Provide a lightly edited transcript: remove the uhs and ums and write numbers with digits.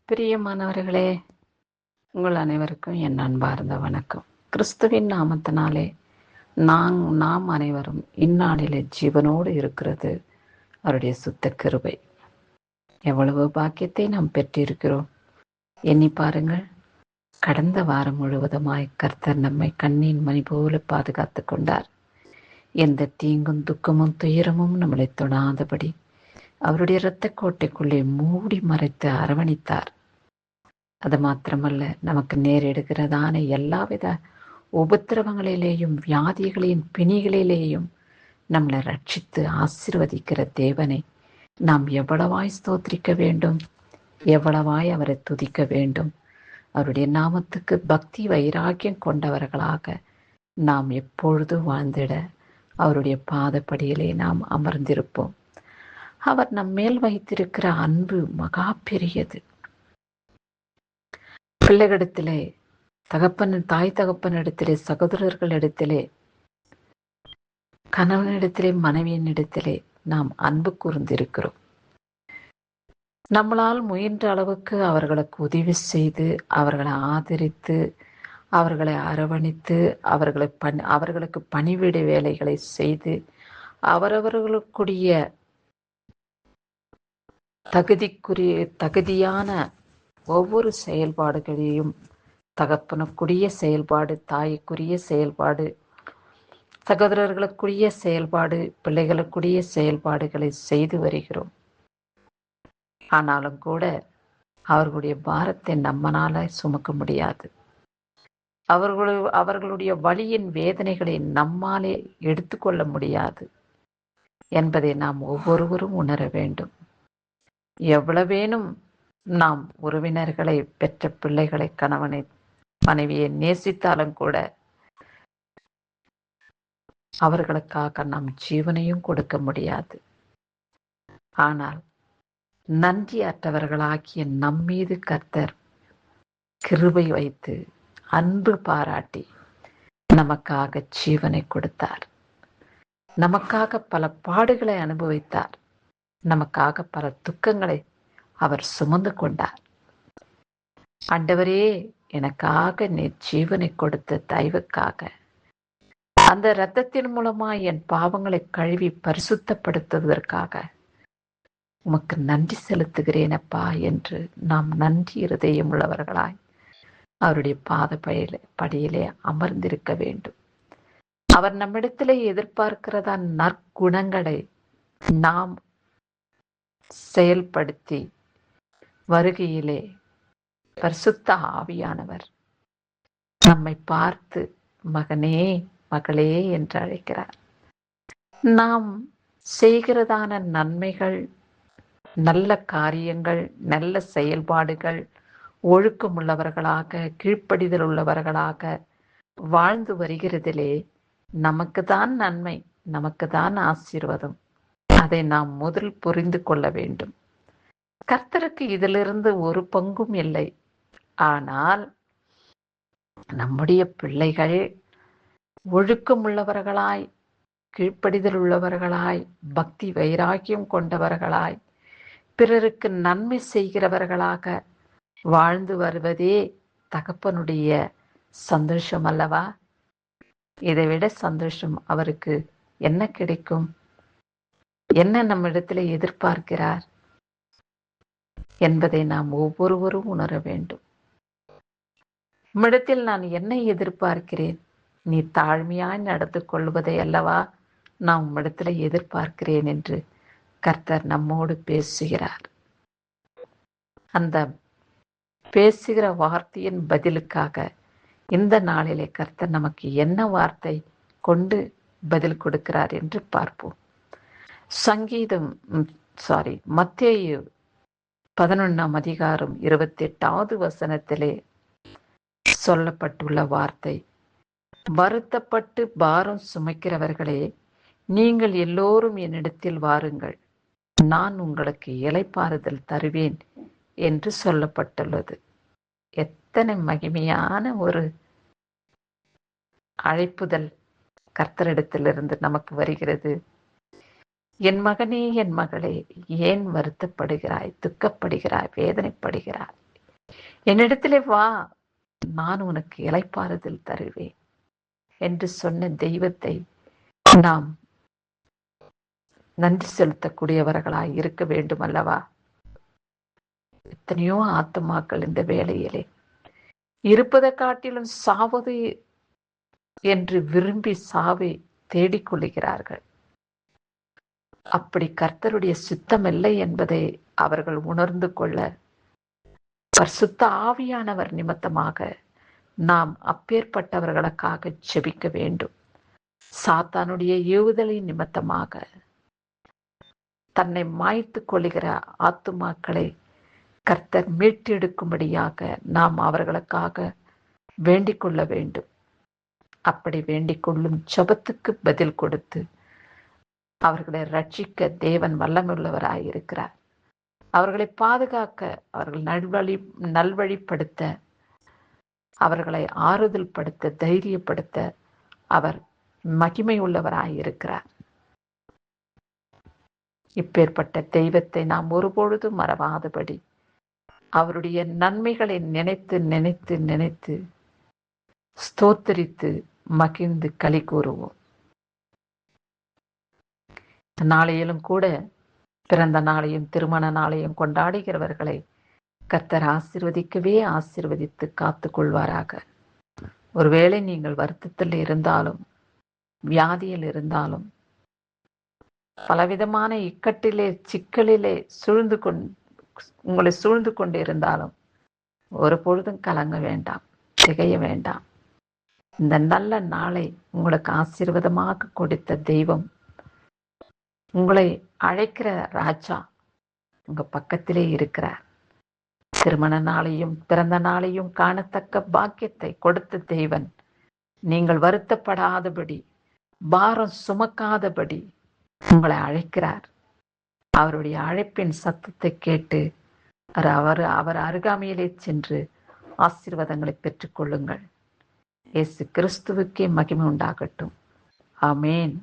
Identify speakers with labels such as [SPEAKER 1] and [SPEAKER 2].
[SPEAKER 1] பிரியமானவர்களே, உங்கள் அனைவருக்கும் என் அன்பார்ந்த வணக்கம். கிறிஸ்துவின் நாமத்தினாலே நாம் அனைவரும் இந்நாளிலே ஜீவனோடு இருக்கிறது அவருடைய சுத்த கிருபை. எவ்வளவு பாக்கியத்தை நாம் பெற்றிருக்கிறோம். எண்ணி பாருங்கள். கடந்த வாரம் முழுவதுமாய் கர்த்தர் நம்மை கண்ணின் மணி போல பாதுகாத்து கொண்டார். எந்த தீங்கும் துக்கமும் துயரமும் நம்மளை தொடாதபடி அவருடைய இரத்த கோட்டைக்குள்ளே மூடி மறைத்து அரவணைத்தார். அது மாத்திரமல்ல, நமக்கு நேரிடுகிறதான எல்லாவித உபத்திரவங்களிலேயும் வியாதிகளின் பிணிகளிலேயும் நம்மளை ரட்சித்து ஆசீர்வதிக்கிற தேவனை நாம் எவ்வளவாய் ஸ்தோத்திரிக்க வேண்டும், எவ்வளவாய் அவரை துதிக்க வேண்டும். அவருடைய நாமத்துக்கு பக்தி வைராக்கியம் கொண்டவர்களாக நாம் எப்பொழுது வாழ்ந்திட அவருடைய பாதப்படியிலே நாம் அமர்ந்திருப்போம். அவர் நம்மேல் வைத்திருக்கிற அன்பு மகா பெரியது. பிள்ளைகளிடத்திலே, தாய் தகப்பனிடத்திலே, சகோதரர்களிடத்திலே, கணவனிடத்திலே, மனைவியினிடத்திலே நாம் அன்பு கூர்ந்திருக்கிறோம். நம்மளால் முயன்ற அளவுக்கு அவர்களுக்கு உதவி செய்து, அவர்களை ஆதரித்து, அவர்களை அரவணைத்து, அவர்களுக்கு பணிவிடை வேலைகளை செய்து, அவரவர்களுக்குரிய தகுதியான ஒவ்வொரு செயல்பாடுகளையும், தகப்பனுக்குரிய செயல்பாடு, தாய்க்குரிய செயல்பாடு, சகோதரர்களுக்குரிய செயல்பாடு, பிள்ளைகளுக்குரிய செயல்பாடுகளை செய்து வருகிறோம். ஆனாலும் கூட அவர்களுடைய பாரத்தை நம்மளால சுமக்க முடியாது. அவர்களுடைய வலியின் வேதனைகளை நம்மாலே எடுத்துக்கொள்ள முடியாது என்பதை நாம் ஒவ்வொருவரும் உணர வேண்டும். எவ்வளவேனும் நாம் உறவினர்களை, பெற்ற பிள்ளைகளை, கணவனை, மனைவியை நேசித்தாலும் கூட அவர்களுக்காக நாம் ஜீவனையும் கொடுக்க முடியாது. ஆனால் நன்றியற்றவர்களாகிய நம்மீது கர்த்தர் கிருபை வைத்து அன்பு பாராட்டி நமக்காக ஜீவனை கொடுத்தார். நமக்காக பல பாடுகளை அனுபவித்தார். நமக்காக பல துக்கங்களை அவர் சுமந்து கொண்டார். ஆண்டவரே, எனக்காக நீ ஜீவனை கொடுத்த தயவுக்காக, அந்த இரத்தத்தின் மூலமா என் பாவங்களை கழுவி பரிசுத்தப்படுத்துவதற்காக உமக்கு நன்றி செலுத்துகிறேனப்பா என்று நாம் நன்றி இருதயம் உள்ளவர்களாய் அவருடைய படியிலே அமர்ந்திருக்க வேண்டும். அவர் நம்மிடத்திலே எதிர்பார்க்கிறதா நற்குணங்களை நாம் செயல்படுத்தி வருகையிலே பரிசுத்த ஆவியானவர் நம்மை பார்த்து மகனே, மகளே என்று அழைக்கிறார். நாம் செய்கிறதான நன்மைகள், நல்ல காரியங்கள், நல்ல செயல்பாடுகள், ஒழுக்கமுள்ளவர்களாக, கீழ்ப்படிதல் உள்ளவர்களாக வாழ்ந்து வருகிறதிலே நமக்கு தான் நன்மை, நமக்கு தான் ஆசீர்வாதம். அதை நாம் முதல் புரிந்து கொள்ள வேண்டும். கர்த்தருக்கு இதிலிருந்து ஒரு பங்கும் இல்லை. ஆனால் நம்முடைய பிள்ளைகள் ஒழுக்கம் உள்ளவர்களாய், கீழ்ப்படிதல் உள்ளவர்களாய், பக்தி வைராக்கியம் கொண்டவர்களாய், பிறருக்கு நன்மை செய்கிறவர்களாக வாழ்ந்து வருவதே தகப்பனுடைய சந்தோஷம் அல்லவா? இதைவிட சந்தோஷம் அவருக்கு என்ன கிடைக்கும்? என்ன நம்மிடத்தில் எதிர்பார்க்கிறார் என்பதை நாம் ஒவ்வொருவரும் உணர வேண்டும். நம்மிடத்தில் நான் என்ன எதிர்பார்க்கிறேன்? நீ தாழ்மையாய் நடந்து கொள்வதை அல்லவா நான் உம்மிடத்தில் எதிர்பார்க்கிறேன் என்று கர்த்தர் நம்மோடு பேசுகிறார். அந்த பேசுகிற வார்த்தையின் பதிலுக்காக இந்த நாளிலே கர்த்தர் நமக்கு என்ன வார்த்தை கொண்டு பதில் கொடுக்கிறார் என்று பார்ப்போம். மத்தேயு 11ஆம் அதிகாரம் 28வது வசனத்திலே சொல்லப்பட்டுள்ள வார்த்தை, வருத்தப்பட்டு பாரம் சுமைக்கிறவர்களே, நீங்கள் எல்லோரும் என்னிடத்தில் வாருங்கள், நான் உங்களுக்கு இளைப்பாறுதல் தருவேன் என்று சொல்லப்பட்டுள்ளது. எத்தனை மகிமையான ஒரு அழைப்புதல் கர்த்தரிடத்திலிருந்து நமக்கு வருகிறது. என் மகனே, என் மகளே, ஏன் வருத்தப்படுகிறாய், துக்கப்படுகிறாய், வேதனைப்படுகிறாய்? என்னிடத்திலே வா, நான் உனக்கு இளைப்பாறுதல் தருவேன் என்று சொன்ன தெய்வத்தை நாம் நன்றி செலுத்தக்கூடியவர்களாய் இருக்க வேண்டும் அல்லவா? எத்தனையோ ஆத்துமாக்கள் இந்த வேளையிலே இருப்பதை காட்டிலும் சாவது என்று விரும்பி சாவை தேடிக்கொள்கிறார்கள். அப்படி கர்த்தருடைய சித்தமில்லை என்பதை அவர்கள் உணர்ந்து கொள்ள பரிசுத்த ஆவியானவர் நிமித்தமாக நாம் அப்பேற்பட்டவர்களுக்காக ஜெபிக்க வேண்டும். சாத்தானுடைய ஏவுதலின் நிமித்தமாக தன்னை மாய்த்து கொள்ளுகிற ஆத்துமாக்களை கர்த்தர் மீட்டெடுக்கும்படியாக நாம் அவர்களுக்காக வேண்டிக் கொள்ள வேண்டும். அப்படி வேண்டிக் கொள்ளும் ஜெபத்துக்கு பதில் கொடுத்து அவர்களை ரட்சிக்க தேவன் வல்லமையுள்ளவராயிருக்கிறார். அவர்களை பாதுகாக்க, அவர்கள் நல்வழிப்படுத்த, அவர்களை ஆறுதல் படுத்த, தைரியப்படுத்த அவர் மகிமை உள்ளவராயிருக்கிறார். இப்பேற்பட்ட தெய்வத்தை நாம் ஒருபொழுதும் மறவாதபடி அவருடைய நன்மைகளை நினைத்து நினைத்து நினைத்து ஸ்தோத்தரித்து மகிழ்ந்து களி கூறுவோம். நாளையிலும் கூட பிறந்த நாளையும் திருமண நாளையும் கொண்டாடுகிறவர்களை கர்த்தர் ஆசீர்வதிக்கவே ஆசீர்வதித்து காத்து கொள்வாராக. ஒருவேளை நீங்கள் வருத்தத்தில் இருந்தாலும், வியாதியில் இருந்தாலும், பலவிதமான இக்கட்டிலே சிக்கலிலே உங்களை சூழ்ந்து கொண்டு இருந்தாலும் ஒரு பொழுதும் கலங்க வேண்டாம், திகைய வேண்டாம். இந்த நல்ல நாளை உங்களுக்கு ஆசீர்வாதமாக கொடுத்த தெய்வம், உங்களை அழைக்கிற ராஜா உங்க பக்கத்திலே இருக்கிறார். திருமண நாளையும் பிறந்த நாளையும் காணத்தக்க பாக்கியத்தை கொடுத்த தேவன் நீங்கள் வருத்தப்படாதபடி, பாரம் சுமக்காதபடி உங்களை அழைக்கிறார். அவருடைய அழைப்பின் சத்தத்தை கேட்டு அவர் அருகாமையிலே சென்று ஆசீர்வாதங்களை பெற்றுக் கொள்ளுங்கள். இயேசு கிறிஸ்துவுக்கே மகிமை உண்டாகட்டும். ஆமேன்.